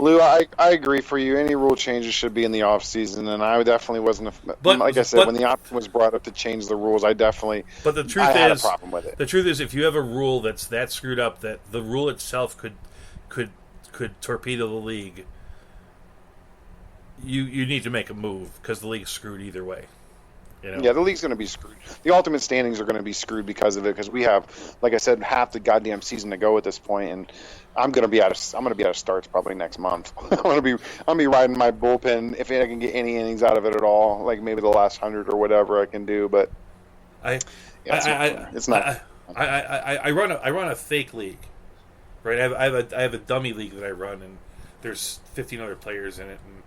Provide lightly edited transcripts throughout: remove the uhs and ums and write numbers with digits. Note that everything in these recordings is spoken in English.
Lou, I agree for you. Any rule changes should be in the off season, and I definitely wasn't. Like I said, when the option was brought up to change the rules, I had a problem with it. The truth is, if you have a rule that's that screwed up that the rule itself could torpedo the league, you need to make a move because the league's screwed either way. Yeah, the league's going to be screwed. The ultimate standings are going to be screwed because of it. Because we have, like I said, half the goddamn season to go at this point, and I'm going to be out of starts probably next month. I'm going to be riding my bullpen if I can get any innings out of it at all. Like maybe the last 100 or whatever I can do. But it's not. I run a fake league, right? I have a dummy league that I run, and there's 15 other players in it, and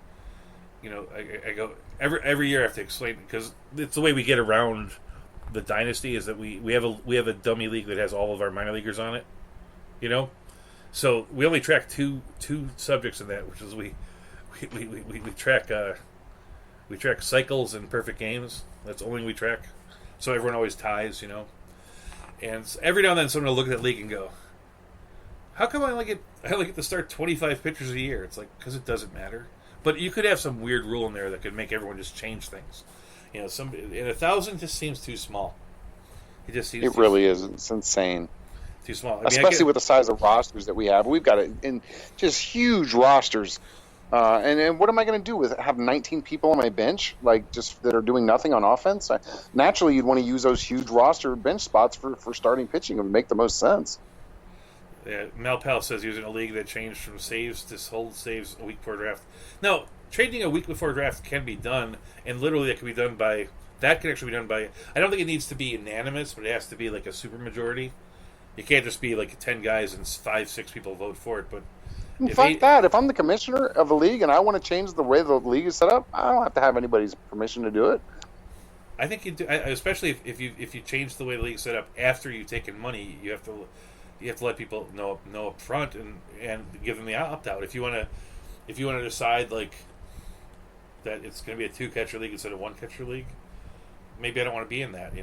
I go every year I have to explain because it's the way we get around the dynasty is that we have a dummy league that has all of our minor leaguers on it, so we only track two subjects in that, which is we track cycles and perfect games. That's the only thing we track, so everyone always ties, and every now and then someone will look at that league and go, how come I only get to start 25 pitchers a year? It's like, because it doesn't matter. But you could have some weird rule in there that could make everyone just change things. And 1,000 just seems too small. It really is. It's insane. Too small. Especially with the size of rosters that we have. We've got just huge rosters. And what am I going to do with it? Have 19 people on my bench, like just that are doing nothing on offense? Naturally, you'd want to use those huge roster bench spots for starting pitching. It would make the most sense. Yeah, Mel Powell says he was in a league that changed from saves to hold saves a week before draft. Now, trading a week before draft can be done, and literally that can actually be done by. I don't think it needs to be unanimous, but it has to be like a supermajority. You can't just be like 10 guys and 5-6 people vote for it. But if I'm the commissioner of a league and I want to change the way the league is set up, I don't have to have anybody's permission to do it. I think you do, especially if you change the way the league is set up after you've taken money. You have to let people know up front and give them the opt out. If you want to decide like that it's going to be a 2-catcher league instead of 1-catcher league, maybe I don't want to be in that,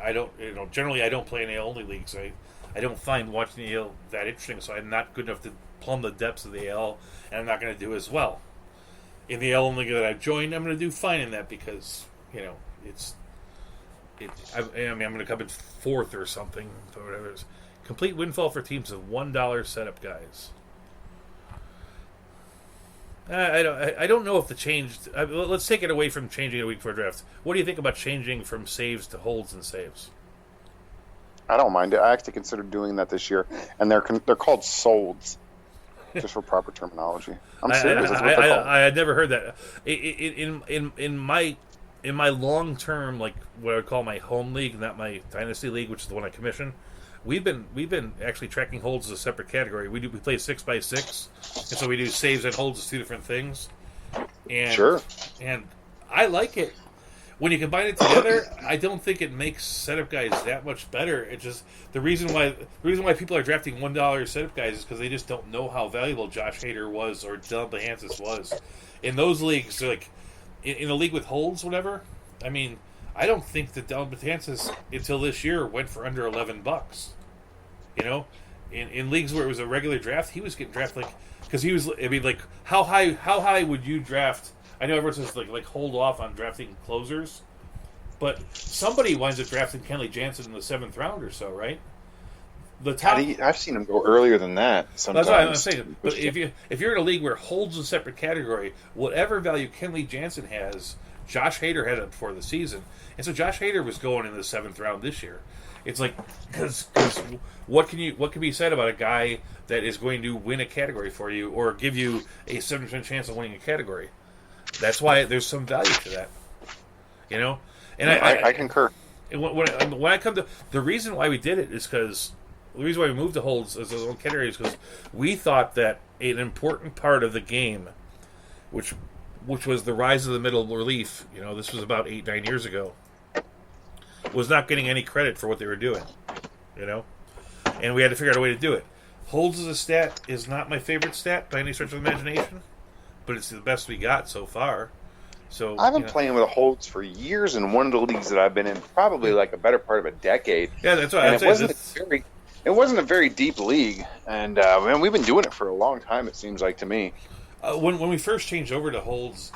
I don't, generally I don't play in AL only leagues. I don't find watching the AL that interesting, so I'm not good enough to plumb the depths of the AL, and I'm not going to do as well. In the AL only league that I've joined, I'm going to do fine in that because, I'm going to come in 4th or something, or whatever it is. Complete windfall for teams of $1 setup guys. I don't know if the change. Let's take it away from changing a week before draft. What do you think about changing from saves to holds and saves? I don't mind it. I actually considered doing that this year, and they're called solds, just for proper terminology. I'm serious. That's what they're called. I had never heard that. In my long term, like what I would call my home league, not my dynasty league, which is the one I commission. We've been actually tracking holds as a separate category. We play 6x6, and so we do saves and holds as 2 different things. And, sure. And I like it. When you combine it together, I don't think it makes setup guys that much better. It just the reason why people are drafting $1 setup guys is because they just don't know how valuable Josh Hader was or Dylan Behances was. In those leagues, like in a league with holds, whatever. I mean. I don't think that Dylan Betances until this year went for under $11. In leagues where it was a regular draft, he was getting drafted because he was. I mean, like how high would you draft? I know everyone says like hold off on drafting closers, but somebody winds up drafting Kenley Jansen in the 7th round or so, right? The top. I've seen him go earlier than that. Sometimes. That's what I'm saying. But if you're in a league where holds a separate category, whatever value Kenley Jansen has. Josh Hader had it before the season, and so Josh Hader was going in the 7th round this year. It's like because what can be said about a guy that is going to win a category for you or give you a 7% chance of winning a category? That's why there's some value to that, And I concur. And when I come to the reason why we did it is because the reason why we moved to holds as a category is because we thought that an important part of the game, which was the rise of the middle relief, this was about 8-9 years ago, was not getting any credit for what they were doing, and we had to figure out a way to do it. Holds as a stat is not my favorite stat by any stretch of imagination, but it's the best we got so far. So I've been playing with holds for years in one of the leagues that I've been in, probably like a better part of a decade. Yeah, that's what and I'm saying. it wasn't a very deep league, and man, we've been doing it for a long time. It seems like to me. When we first changed over to holds,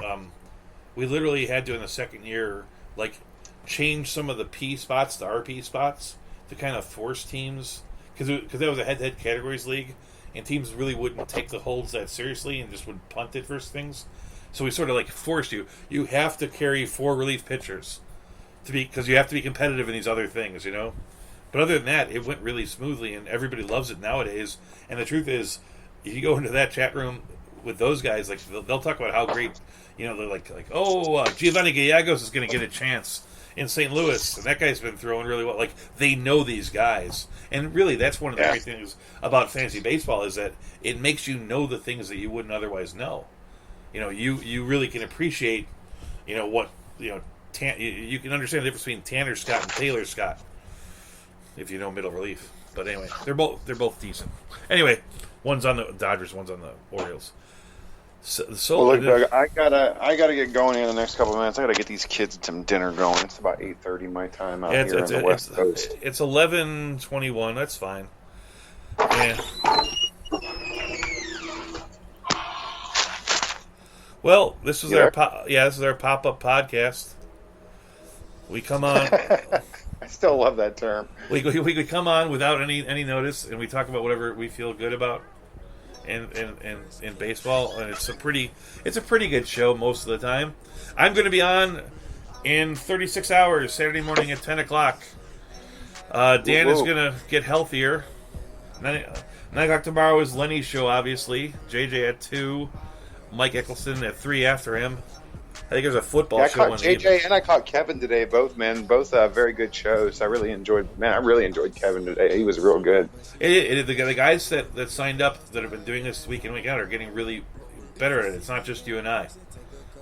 we literally had to in the second year like change some of the P spots to RP spots to kind of force teams because that was a head-to-head categories league, and teams really wouldn't take the holds that seriously and just would punt it versus things. So we sort of like forced you. You have to carry 4 relief pitchers to be because you have to be competitive in these other things, you know. But other than that, it went really smoothly, and everybody loves it nowadays. And the truth is, if you go into that chat room with those guys, like they'll talk about how great, you know, they're like Giovanni Gallegos is going to get a chance in St. Louis, and that guy's been throwing really well. Like they know these guys, and really, that's one of the great things about fantasy baseball is that it makes you know the things that you wouldn't otherwise know. You know, you really can appreciate, you know, what you know. You can understand the difference between Tanner Scott and Taylor Scott if you know middle relief. But anyway, they're both decent. Anyway, one's on the Dodgers, one's on the Orioles. So well, look, Doug, I gotta get going in the next couple of minutes. I gotta get these kids some dinner going. It's about 8:30 my time out here on the West Coast. It's 11:21. That's fine. Yeah. Well, this is our pop-up podcast. We come on. I still love that term. We come on without any notice, and we talk about whatever we feel good about in baseball, and it's a pretty good show most of the time. I'm going to be on in 36 hours Saturday morning at 10 o'clock. Dan is going to get healthier. 9 o'clock tomorrow is Lenny's show, obviously. JJ at 2. Mike Eccleston at 3 after him. I think there's a football show on JJ and I caught Kevin today. Both very good shows. I really enjoyed Kevin today. He was real good. The guys that signed up that have been doing this week in week out are getting really better at it. It's not just you and I,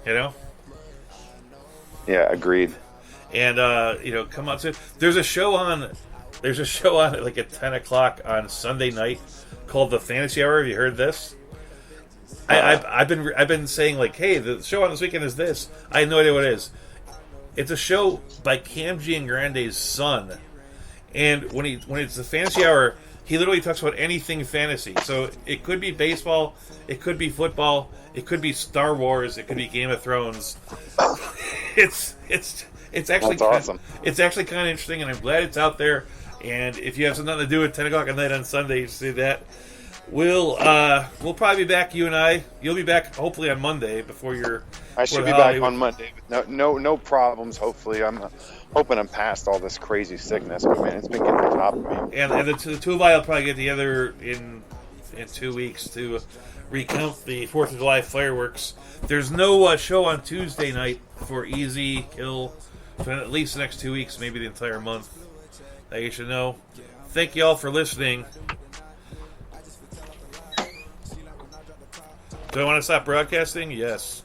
you know. Yeah, agreed. And come on. There's a show on like at 10 o'clock on Sunday night called the Fantasy Hour. Have you heard this? I've been saying like, hey, the show on this weekend is this. I have no idea what it is. It's a show by Cam Giangrande's son, and when it's the Fantasy Hour, he literally talks about anything fantasy. So it could be baseball, it could be football, it could be Star Wars, it could be Game of Thrones. It's actually awesome. It's actually kind of interesting, and I'm glad it's out there. And if you have something to do at 10 o'clock at night on Sunday, you see that. We'll probably be back. You and I. You'll be back hopefully on Monday before your. I should be back on Monday. No problems. Hopefully, I'm hoping I'm past all this crazy sickness. But man, it's been getting the top of me. And the two of I will probably get together in 2 weeks to recount the 4th of July fireworks. There's no show on Tuesday night for Easy Kill for at least the next 2 weeks, maybe the entire month. That you should know. Thank you all for listening. Do I want to stop broadcasting? Yes.